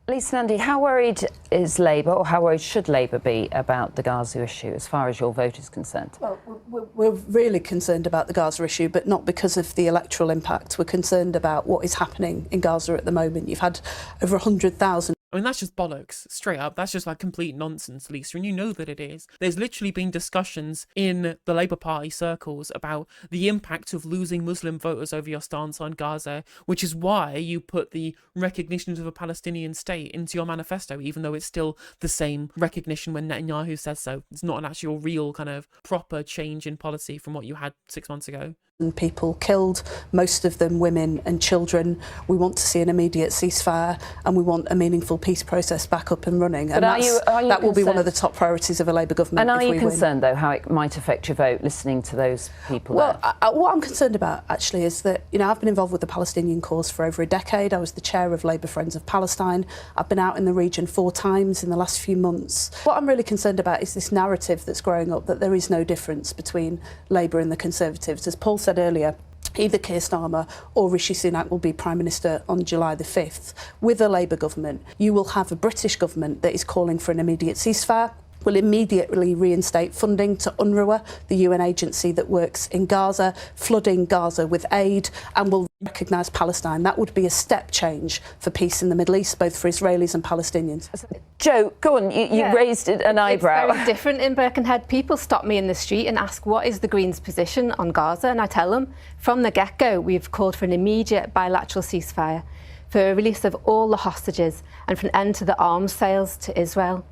Lisa Nandy, how worried is Labour, or how worried should Labour be about the Gaza issue as far as your vote is concerned? Well, we're really concerned about the Gaza issue, but not because of the electoral impact. We're concerned about what is happening in Gaza at the moment. You've had over 100,000. I mean, that's just bollocks, straight up. That's just like complete nonsense, Lisa, and you know that it is. There's literally been discussions in the Labour Party circles about the impact of losing Muslim voters over your stance on Gaza, which is why you put the recognition of a Palestinian state into your manifesto, even though it's still the same recognition when Netanyahu says so. It's not an actual real kind of proper change in policy from what you had 6 months ago. People killed, most of them women and children. We want to see an immediate ceasefire, and we want a meaningful peace process back up and running. And that will be one of the top priorities of a Labour government. And are you concerned, though, how it might affect your vote, listening to those people? Well, what I'm concerned about, actually, is that, I've been involved with the Palestinian cause for over a decade. I was the chair of Labour Friends of Palestine. I've been out in the region 4 times in the last few months. What I'm really concerned about is this narrative that's growing up, that there is no difference between Labour and the Conservatives. As Paul said earlier, either Keir Starmer or Rishi Sunak will be Prime Minister on July the 5th. With a Labour government, you will have a British government that is calling for an immediate ceasefire, will immediately reinstate funding to UNRWA, the UN agency that works in Gaza, flooding Gaza with aid, and will recognise Palestine. That would be a step change for peace in the Middle East, both for Israelis and Palestinians. Jo, go on, you raised an eyebrow. It's very different in Birkenhead. People stop me in the street and ask, what is the Greens' position on Gaza? And I tell them, from the get-go, we've called for an immediate bilateral ceasefire, for a release of all the hostages, and for an end to the arms sales to Israel.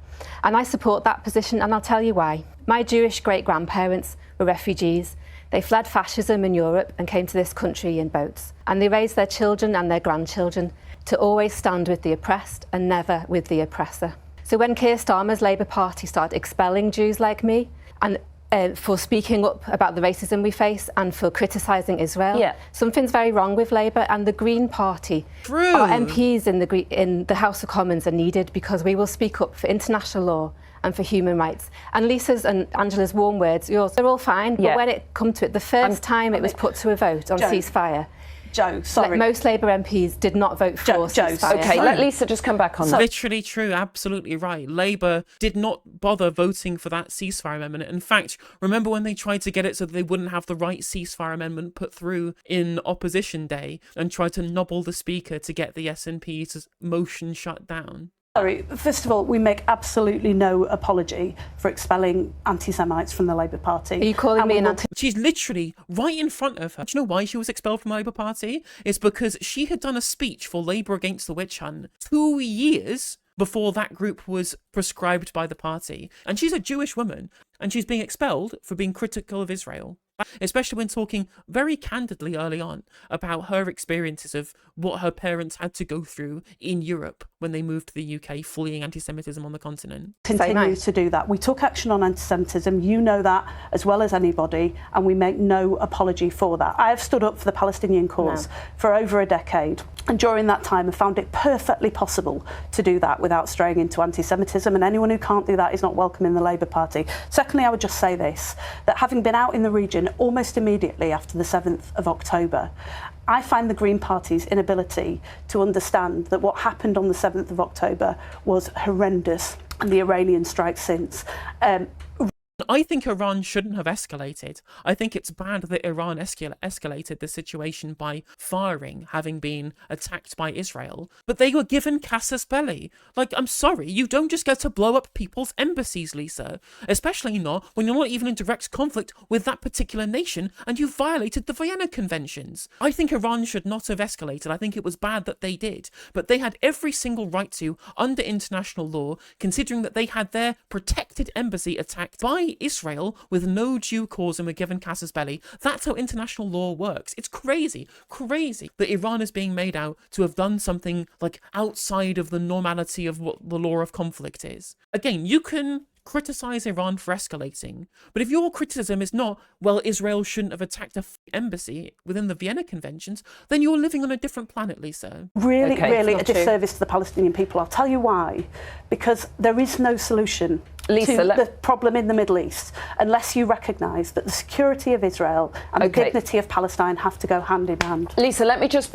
And I support that position, and I'll tell you why. My Jewish great-grandparents were refugees. They fled fascism in Europe and came to this country in boats. And they raised their children and their grandchildren to always stand with the oppressed and never with the oppressor. So when Keir Starmer's Labour Party started expelling Jews like me, and for speaking up about the racism we face and for criticising Israel, something's very wrong with Labour, and the Green Party. True. Our MPs in the House of Commons are needed because we will speak up for international law and for human rights. And Lisa's and Angela's warm words, yours, they're all fine, but when it come to it, the first time it was put to a vote on ceasefire, Jo, sorry. Most Labour MPs did not vote for ceasefire. OK, let Lisa just come back on that. Literally true, absolutely right. Labour did not bother voting for that ceasefire amendment. In fact, remember when they tried to get it so that they wouldn't have the right ceasefire amendment put through in opposition day and tried to nobble the Speaker to get the SNP's motion shut down? Sorry, first of all, we make absolutely no apology for expelling anti-Semites from the Labour Party. Are you calling me an anti? She's literally right in front of her. Do you know why she was expelled from the Labour Party? It's because she had done a speech for Labour Against the Witch Hunt 2 years before that group was prescribed by the party. And she's a Jewish woman, and she's being expelled for being critical of Israel. Especially when talking very candidly early on about her experiences of what her parents had to go through in Europe when they moved to the UK, fleeing anti-Semitism on the continent. Continue to do that. We took action on anti-Semitism, you know that as well as anybody, and we make no apology for that. I have stood up for the Palestinian cause for over a decade, and during that time I found it perfectly possible to do that without straying into anti-Semitism, and anyone who can't do that is not welcome in the Labour Party. Secondly, I would just say this, that having been out in the region almost immediately after the 7th of October, I find the Green Party's inability to understand that what happened on the 7th of October was horrendous, and the Iranian strike since. I think Iran shouldn't have escalated. I think it's bad that Iran escalated the situation by firing, having been attacked by Israel. But they were given casus belli. Like, I'm sorry, you don't just get to blow up people's embassies, Lisa. Especially not when you're not even in direct conflict with that particular nation and you violated the Vienna Conventions. I think Iran should not have escalated. I think it was bad that they did. But they had every single right to, under international law, considering that they had their protected embassy attacked by Israel with no due cause and were given casus belli. That's how international law works. It's crazy that Iran is being made out to have done something like outside of the normality of what the law of conflict is. Again, you can criticize Iran for escalating, but if your criticism is not, well, Israel shouldn't have attacked a embassy within the Vienna Conventions, then you're living on a different planet, Lisa. Really a disservice to the Palestinian people. I'll tell you why. Because there is no solution Lisa, to the problem in the Middle East unless you recognise that the security of Israel and the dignity of Palestine have to go hand in hand. Lisa, let me just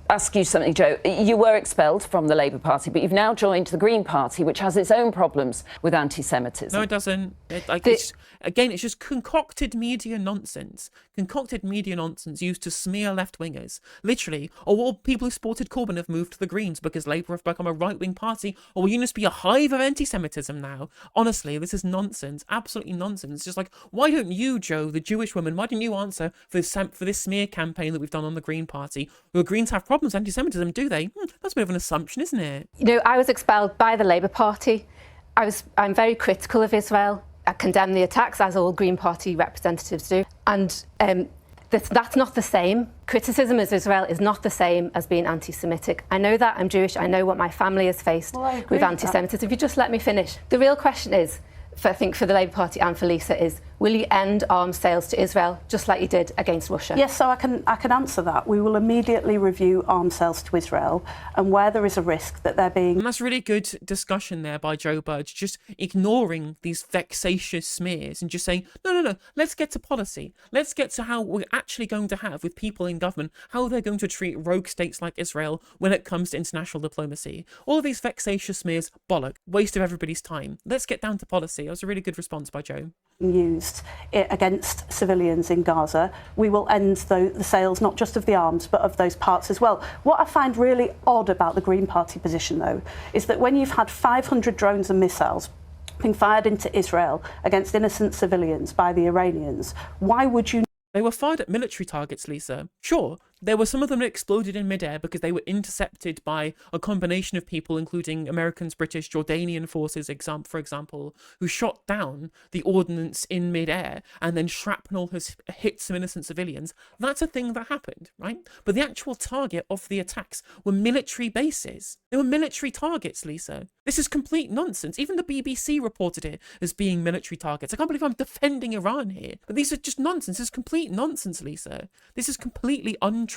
ask you something, Joe. You were expelled from the Labour Party, but you've now joined the Green Party, which has its own problems with anti-Semitism. No, it doesn't. It's just concocted media nonsense. Concocted media nonsense used to smear left-wingers. Literally, or will people who supported Corbyn have moved to the Greens because Labour have become a right-wing party, or will you just be a hive of anti-Semitism now? Honestly, this is nonsense. Absolutely nonsense. It's just like, why don't you, Joe, the Jewish woman, why don't you answer for this smear campaign that we've done on the Green Party? The Greens have problems with anti-Semitism, do they? That's a bit of an assumption, isn't it? You know, I was expelled by the Labour Party. I'm very critical of Israel. I condemn the attacks, as all Green Party representatives do. And that's not the same. Criticism of Israel is not the same as being anti-Semitic. I know that. I'm Jewish. I know what my family has faced with anti-Semitism. If you just let me finish. The real question is, I think for the Labour Party and for Lisa, is will you end arms sales to Israel just like you did against Russia? Yes, so I can answer that. We will immediately review arms sales to Israel, and where there is a risk that they're being... And that's really good discussion there by Joe Budge, just ignoring these vexatious smears and just saying, no, let's get to policy. Let's get to how we're actually going to have with people in government, how they're going to treat rogue states like Israel when it comes to international diplomacy. All of these vexatious smears, bollock, waste of everybody's time. Let's get down to policy. That was a really good response by Joe. Used against civilians in Gaza. We will end the sales not just of the arms but of those parts as well. What I find really odd about the Green Party position, though, is that when you've had 500 drones and missiles being fired into Israel against innocent civilians by the Iranians, why would you... They were fired at military targets, Lisa. Sure, there were some of them that exploded in midair because they were intercepted by a combination of people, including Americans, British, Jordanian forces, for example, who shot down the ordnance in midair, and then shrapnel has hit some innocent civilians. That's a thing that happened, right? But the actual target of the attacks were military bases. They were military targets, Lisa. This is complete nonsense. Even the BBC reported it as being military targets. I can't believe I'm defending Iran here. But these are just nonsense. This is complete nonsense, Lisa. This is completely untrue.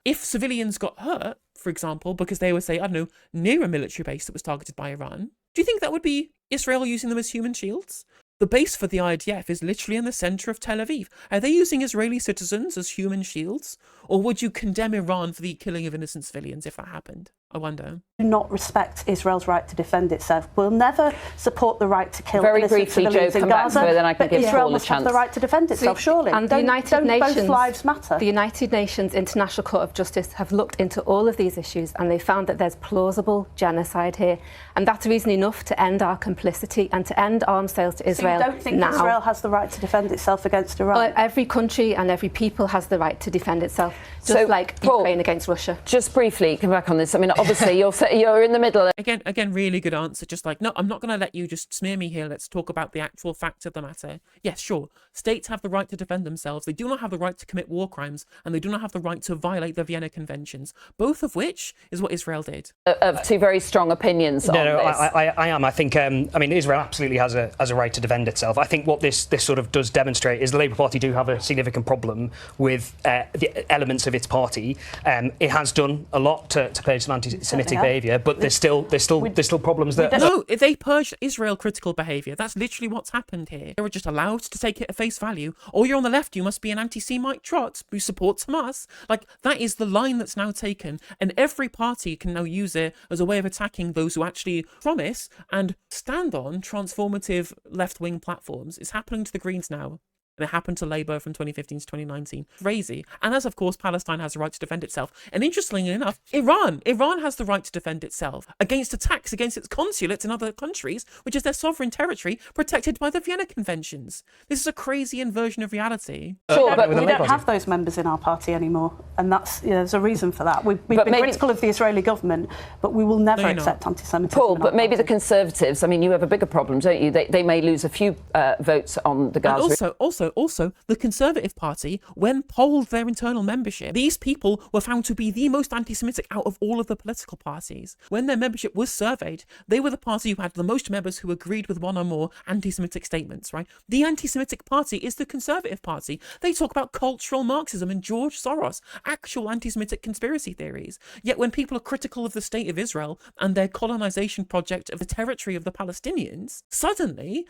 If civilians got hurt, for example, because they were, say, I don't know, near a military base that was targeted by Iran, do you think that would be Israel using them as human shields? The base for the IDF is literally in the centre of Tel Aviv. Are they using Israeli citizens as human shields? Or would you condemn Iran for the killing of innocent civilians if that happened? I wonder. Do not respect Israel's right to defend itself. We'll never support the right to kill Very innocent briefly, civilians Joe, in come back Gaza, to her, then I can but give Israel Paul a must have chance. the right to defend itself, surely. And the United Nations, both lives matter. The United Nations International Court of Justice have looked into all of these issues, and they found that there's plausible genocide here, and that's reason enough to end our complicity and to end arms sales to Israel. So you don't think now. Israel has the right to defend itself against Iran? Well, every country and every people has the right to defend itself, just So, like Paul, Ukraine against Russia. Just briefly, come back on this. I mean, obviously, you're in the middle. Again, really good answer. Just like, no, I'm not going to let you just smear me here. Let's talk about the actual facts of the matter. Yes, sure. States have the right to defend themselves. They do not have the right to commit war crimes, and they do not have the right to violate the Vienna Conventions, both of which is what Israel did. Of two very strong opinions on this. I am. I think, Israel absolutely has a right to defend itself. I think what this sort of does demonstrate is the Labour Party do have a significant problem with the elements of its party. It has done a lot to purge some anti-Semitic behaviour, but there's still problems that... No, they purged Israel critical behaviour. That's literally what's happened here. They were just allowed to take it at face value. Or you're on the left, you must be an anti-Semite trot who supports Hamas. Like, that is the line that's now taken, and every party can now use it as a way of attacking those who actually promise and stand on transformative left-wing platforms. It's happening to the Greens now. And it happened to Labour from 2015 to 2019. Crazy. And as, of course, Palestine has the right to defend itself. And interestingly enough, Iran has the right to defend itself against attacks against its consulates in other countries, which is their sovereign territory, protected by the Vienna Conventions. This is a crazy inversion of reality. Sure, but we don't have those members in our party anymore. And that's, there's a reason for that. We've been critical of the Israeli government, but we will never accept anti-Semitism. Paul, but maybe the Conservatives, I mean, you have a bigger problem, don't you? They may lose a few votes on the Gaza. And also, also, the Conservative Party, when polled their internal membership, these people were found to be the most anti-Semitic out of all of the political parties. When their membership was surveyed, they were the party who had the most members who agreed with one or more anti-Semitic statements, right? The anti-Semitic party is the Conservative Party. They talk about cultural Marxism and George Soros, actual anti-Semitic conspiracy theories. Yet when people are critical of the state of Israel and their colonization project of the territory of the Palestinians, suddenly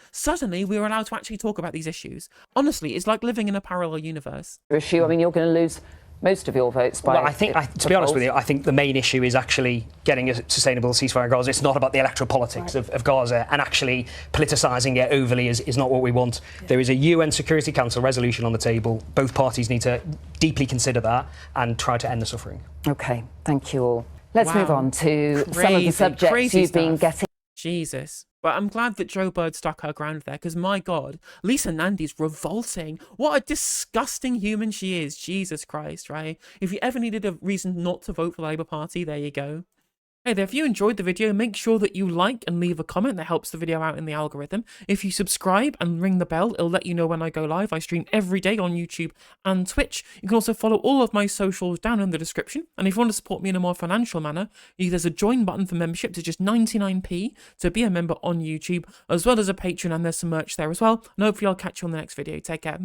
we're allowed to actually talk about these issues. Honestly, it's like living in a parallel universe. Issue. I mean, you're going to lose most of your votes by... Well, to be honest with you, I think the main issue is actually getting a sustainable ceasefire in Gaza. It's not about the electoral politics of Gaza, and actually politicising it overly is not what we want. Yeah. There is a UN Security Council resolution on the table. Both parties need to deeply consider that and try to end the suffering. OK, thank you all. Let's move on to some of the subjects you've been getting. Jesus. But I'm glad that Joe Bird stuck her ground there, because my God, Lisa Nandy's revolting. What a disgusting human she is. Jesus Christ, right? If you ever needed a reason not to vote for the Labour Party, there you go. Hey there, if you enjoyed the video, make sure that you like and leave a comment. That helps the video out in the algorithm. If you subscribe and ring the bell, it'll let you know when I go live. I stream every day on YouTube and Twitch. You can also follow all of my socials down in the description. And if you want to support me in a more financial manner, there's a join button for membership to just 99p to be a member on YouTube, as well as a Patreon, and there's some merch there as well. And hopefully I'll catch you on the next video. Take care.